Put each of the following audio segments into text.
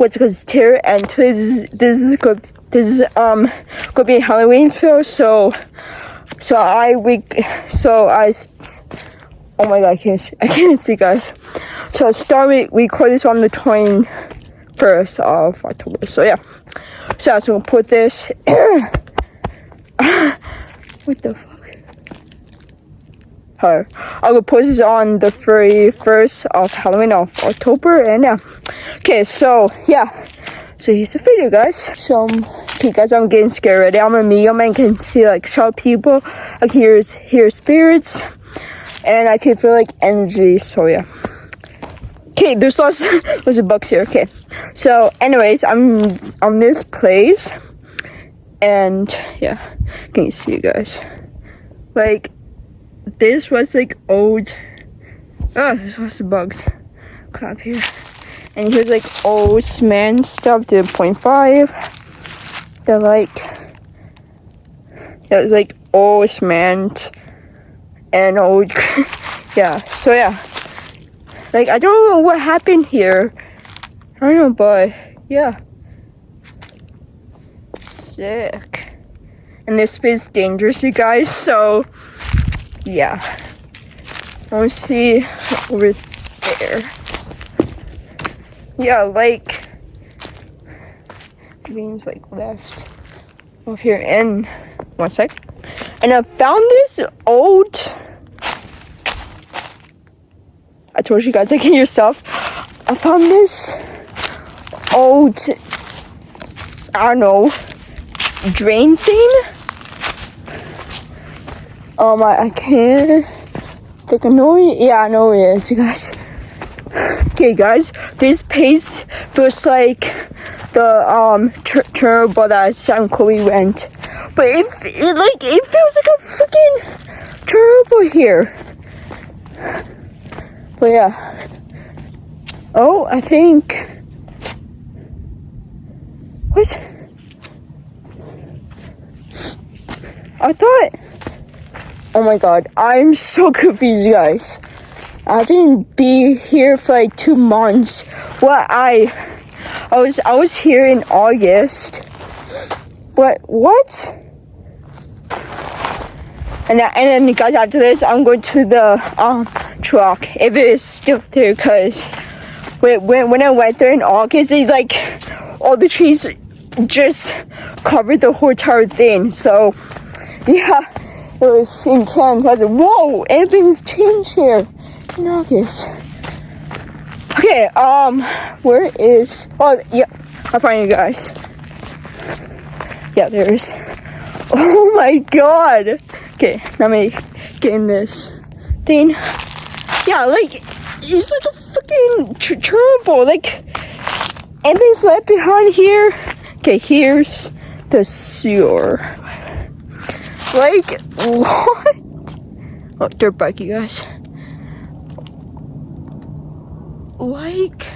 what's called here, and this is gonna be Halloween film. So I oh my god, I can't speak, guys. So we record this on the 21st of October. So yeah, so I'm gonna put this. What the fuck? I will post this on the 31st of Halloween of October, and yeah. Okay, so yeah. So here's the video, guys. So okay, guys, I'm getting scared already. I'm a medium and can see like sharp people. I can hear spirits, and I can feel like energy. So yeah. Okay, there's lots of bugs here. Okay, so anyways, I'm on this place, and yeah, can you see, you guys? Like, this was like old. Oh, there's lots of bugs. Crap here. And here's like old cement stuff, the 0.5. They're like, yeah, it's like old cement and old. Yeah, so yeah. Like, I don't know what happened here. I don't know, but yeah. Sick. And this space is dangerous, you guys, so yeah. I want to see over there. Yeah, like, means like left over here in 1 sec. And I found this old. I told you guys, like, yourself. I found this old, I don't know, drain thing. I can't think I know it. Yeah, I know it is, you guys. Okay, guys, this page feels like the turbo that Sam Chloe went, but it feels like a freaking turbo here. But yeah. Oh, I think. What? I thought. Oh my god, I'm so confused, you guys. I didn't be here for like 2 months. Well, I was here in August. But what? And then, guys, after this, I'm going to the truck, if it is still there, because when I went there in August, it, like, all the trees just covered the whole entire thing. So yeah, it was intense. I was like, whoa, everything's changed here in August. Okay, where is, oh yeah, I'll find you guys. Yeah, there is. Oh my god. Okay, let me get in this thing. Yeah, like, it's like a freaking turbo, like, everything's left behind here. Okay, here's the sewer. Like, what? Oh, dirt bike, you guys. Like,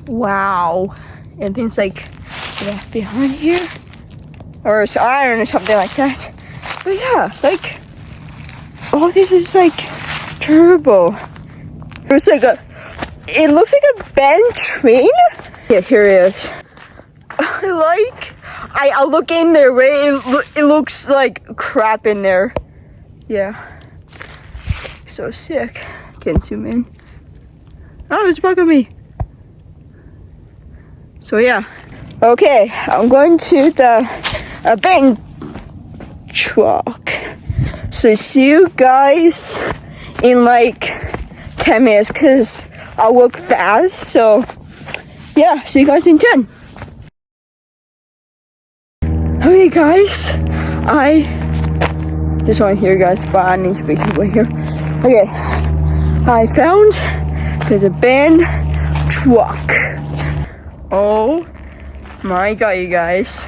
wow. Everything's like left behind here, or iron or something like that. So yeah, like, oh, this is like turbo. It's like it looks like a bent train. Yeah, here it is. Like, I look in there, right? It looks like crap in there. Yeah, so sick. Can't zoom in. Oh, it's bugging me. So yeah. Okay, I'm going to the bank truck. So see you guys in like 10 minutes, because I'll work fast. So yeah, see you guys in 10. Okay guys, this one here, guys, but I need to be people here. Okay, I found the band truck. Oh my god, you guys.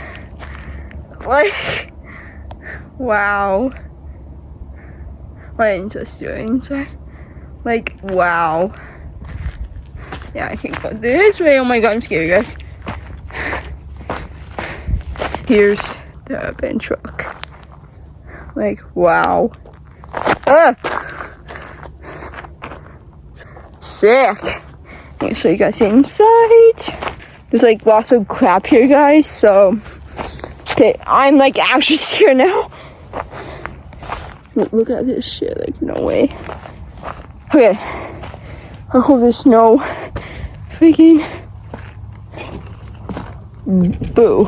Like, wow. What an interesting inside. Like, wow. Yeah, I can go this way. Oh my god, I'm scared, you guys. Here's the bin truck. Like, wow. Ah! Sick. Okay, so you guys see inside. There's like lots of crap here, guys. So, okay, I'm like actually scared now. Look at this shit. Like, no way. Okay, I hope there's no freaking boo.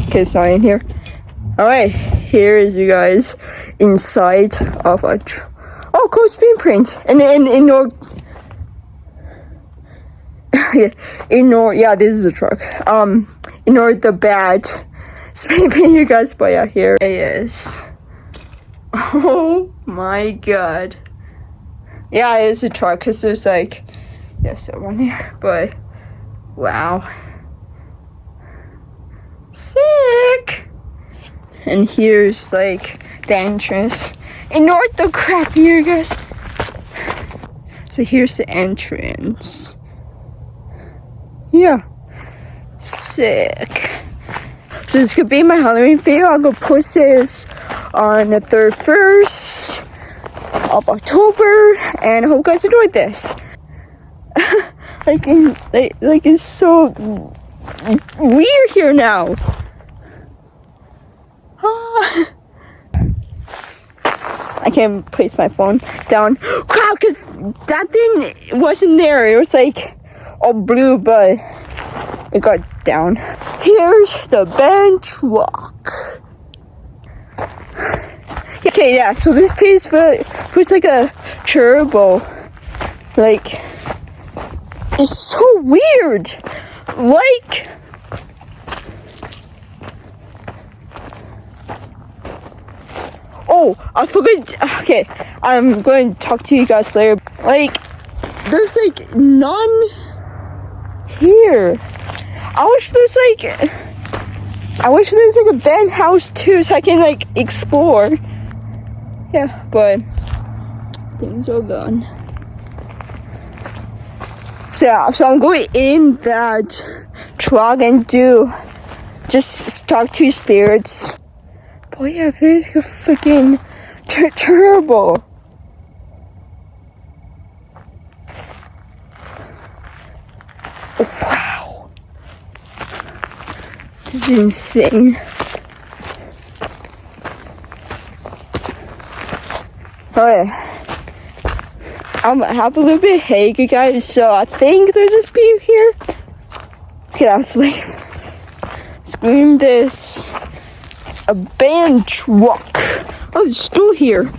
Okay, it's not in here. Alright, here is you guys inside of a oh, cool screen print. And ignore yeah, this is a truck. Ignore the bad screen print, you guys, but yeah, here it is. Oh my god. Yeah, it is a truck because there's like someone here, but wow. Sick. And here's like the entrance. Ignore the crap here, guys. So here's the entrance. Yeah. Sick. So this could be my Halloween video. I'm gonna post this on the 31st of October, and I hope you guys enjoyed this. like it's so weird here now. I can't place my phone down. Crap, because that thing wasn't there. It was like all blue, but it got down. Here's the bench walk. Okay, yeah, so this place puts like a turbo. Like, it's so weird. Like, oh, I forgot. Okay, I'm going to talk to you guys later. Like, there's like none here. I wish there's like a band house too, so I can like explore. Yeah, but things are gone. So yeah, so I'm going in that truck and just talk to spirits. But yeah, it feels like a freaking turbo. Wow. This is insane. Okay. I have a little bit of hay, you guys, so I think there's a spear here. Okay, that's like scream this. A bench walk. Oh, there's a stool here.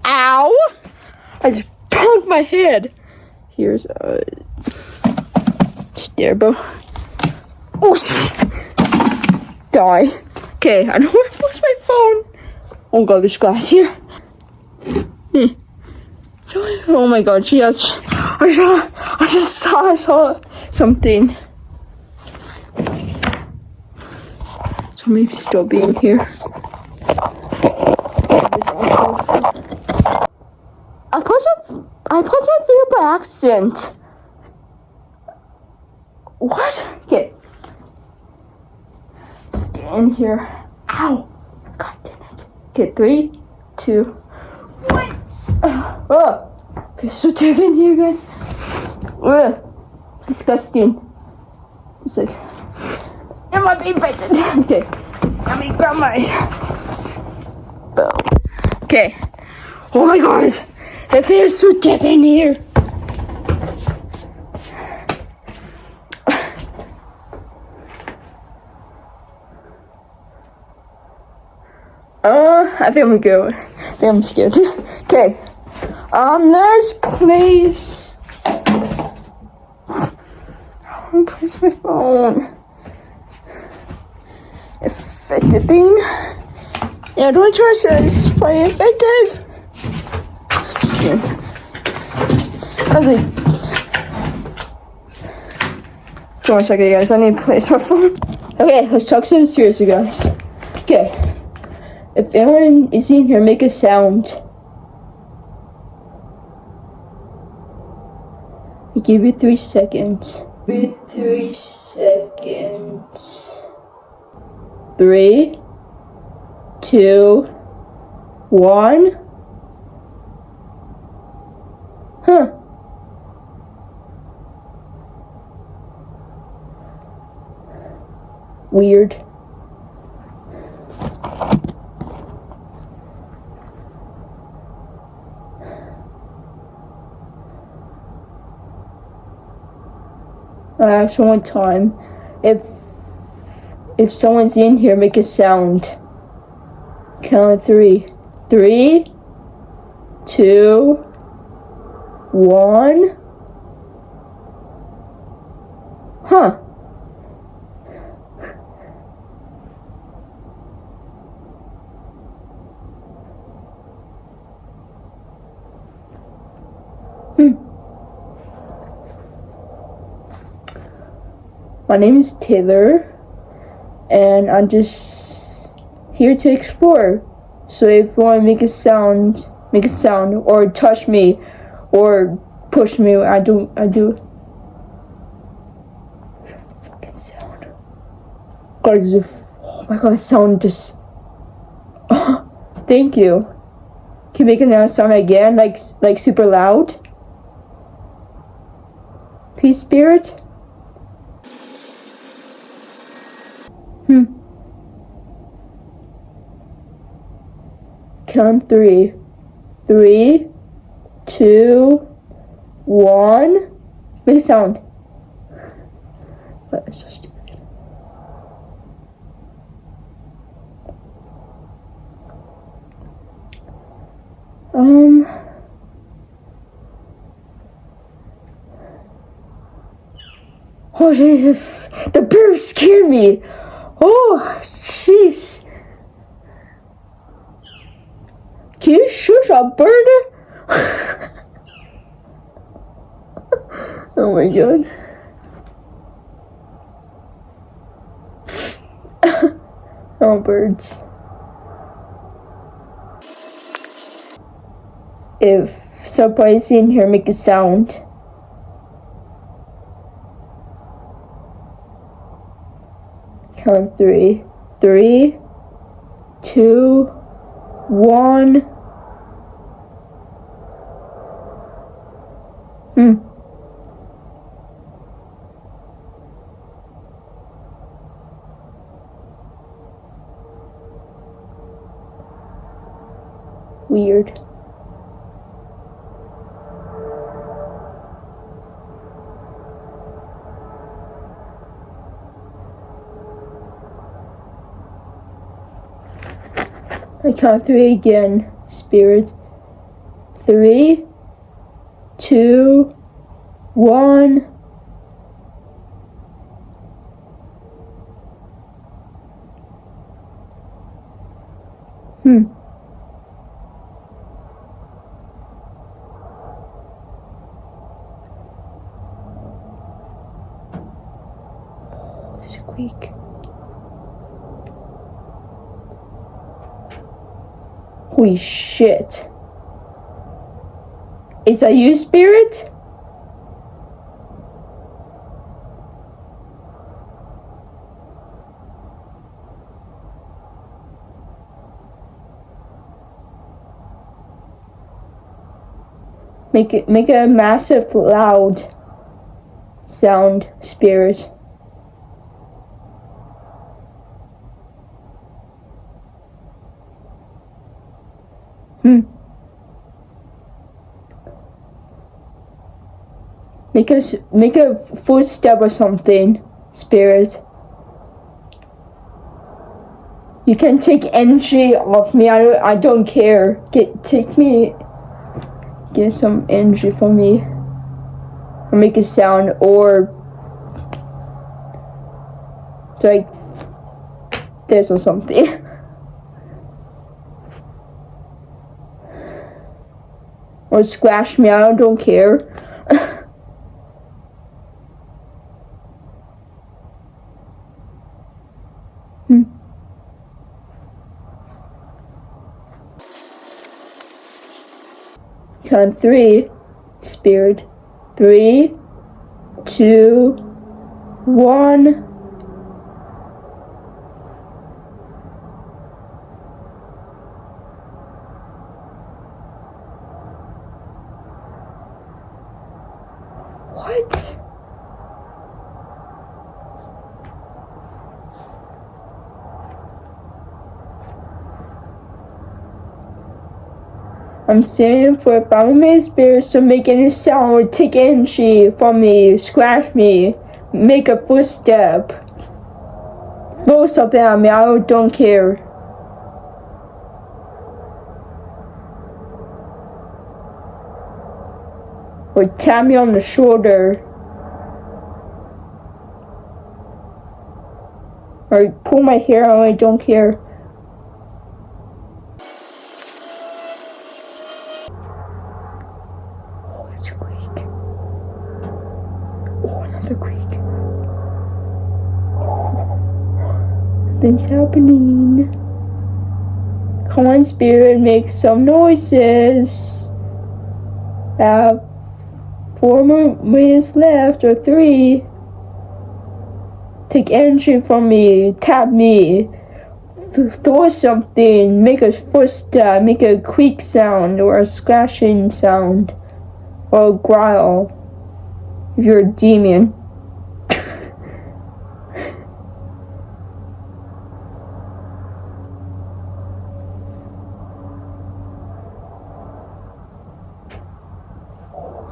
Ow! I just bumped my head. Here's a stairboat. Oh, die. Okay, I know where I lost my phone. Oh god, there's glass here. Oh my god, she has. I just saw something. So maybe still being here. I pushed my video by accident. What? Okay. Stand here. Ow! God damn it. Okay, 3, 2, 1. Oh! Okay, so different here, guys. Disgusting. It's like, am I being infected? Okay, let me grab my bow. Okay. Oh my god, it feels so different here. I think I'm good. I think I'm scared. Okay. Let's place. I'll place my phone. Affected thing. Yeah, don't trust this. It's probably affected. Okay. Give me a second, guys. I need to place my phone. Okay, let's talk some serious, you guys. Okay. If anyone is in here, make a sound. I give you 3 seconds. 3 seconds. 3, 2, 1. Huh. Weird. Actually, one time, if someone's in here, make a sound. Count of 3. 3, 2, 1. Huh. My name is Taylor, and I'm just here to explore. So if you want to make a sound, or touch me, or push me, I do. Fucking sound. Guys, oh my god, sound just. Thank you. Can you make another sound again, like super loud? Peace, spirit. Count 3. 3, 2, 1. Make a sound. That's so stupid. Oh Jesus, the bird scared me. Oh, jeez. Can you shush a bird? Oh my god. Oh, birds. If somebody's in here, make a sound. Count 3. 3, 2, 1. Weird. I count 3 again, spirit. 3, 2, 1. Squeak. Holy shit. Is that you, spirit? Make a massive loud sound, spirit. Make a footstep or something, spirit. You can take energy off me. I don't care. Get some energy from me, or make a sound, or like this or something. Or scratch me. I don't care. Count 3, spirit. 3, 2, 1. What? I'm standing for a my spirit, so make any sound or take energy from me, scratch me, make a footstep, throw something at me, I don't care. Or tap me on the shoulder. Or pull my hair out, I don't care. Oh, it's a creak. Oh, another creak. Nothing's happening. Come on, spirit, make some noises. I have 4 more minutes left, or 3. Take energy from me, tap me, throw something, make a footstep, make a creak sound, or a scratching sound, or a growl, if you're a demon.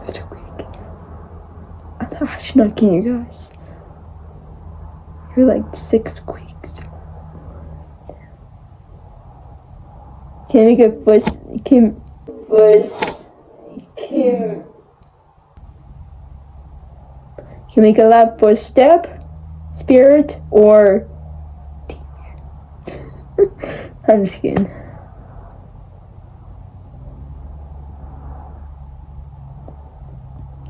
It's a creak. I thought I should not kill you guys. You're like 6 creaks. Can we get first? Can make a loud footstep, spirit, or I'm just kidding.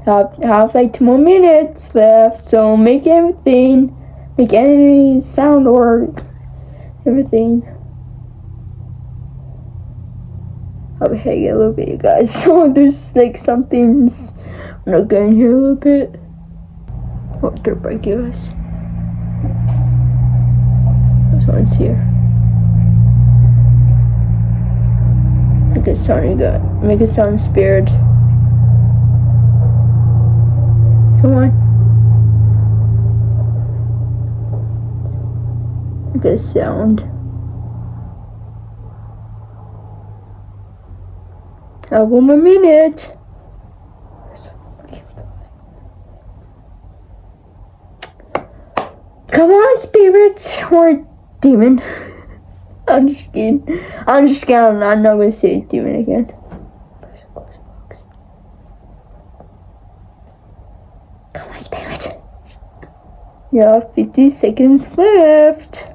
Have like 2 more minutes left, so make any sound or everything. I'll be hanging a little bit, you guys. So there's like something's I'm not going here a little bit. Oh, dirt bike, you guys. This one's here. Make a sound, you got. Make a sound, spirit. Come on. Make a sound. I have 1 more minute. Come on, spirits or demon. I'm just kidding. I'm not gonna say demon again. Come on, spirit. Yeah, 50 seconds left.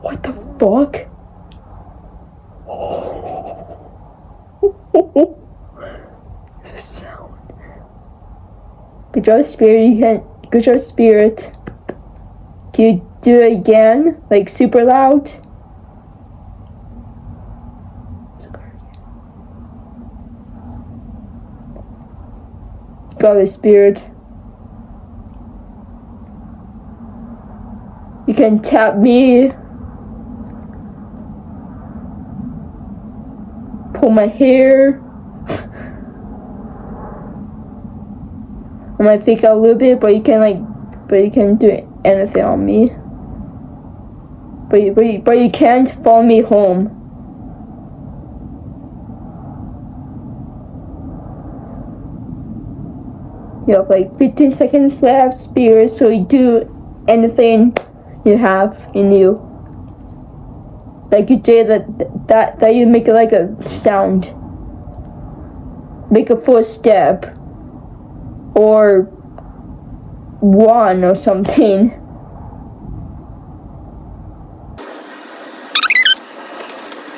What the fuck? The sound. Good job, spirit. Good job, spirit. Can you do it again? Like super loud? Got it, spirit. You can tap me. Pull my hair. I might think out a little bit, but you can do anything on me. But you can't follow me home. You have like 15 seconds left, spirit, so you do anything you have in you. Like you did that you make like a sound. Make a footstep. Or 1 or something.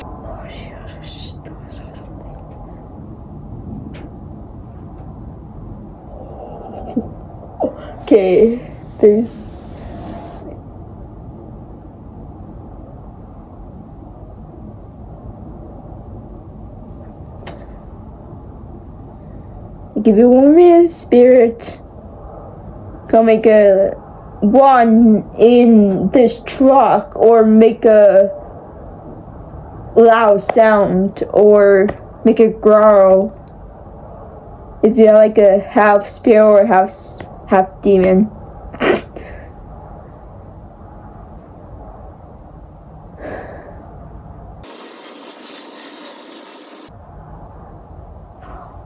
Oh shit, okay, there's I'll give you 1 minute, spirit. gonna make a one in this truck, or make a loud sound, or make it growl. If you're like a half spirit or half demon.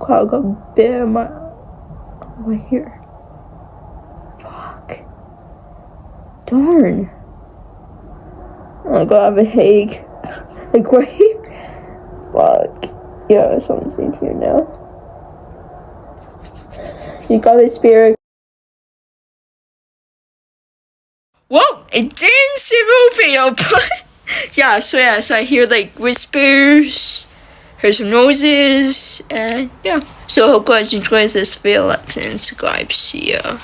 I got a bit of my here. Fuck. Darn. Oh god, I have a headache. Like right here. Fuck. Yeah, someone's in here now. You got the spirit. Well, it didn't seem video, but yeah, so I hear like whispers, heard some noises, and yeah. So hope you guys enjoy this video, like and subscribe. See ya.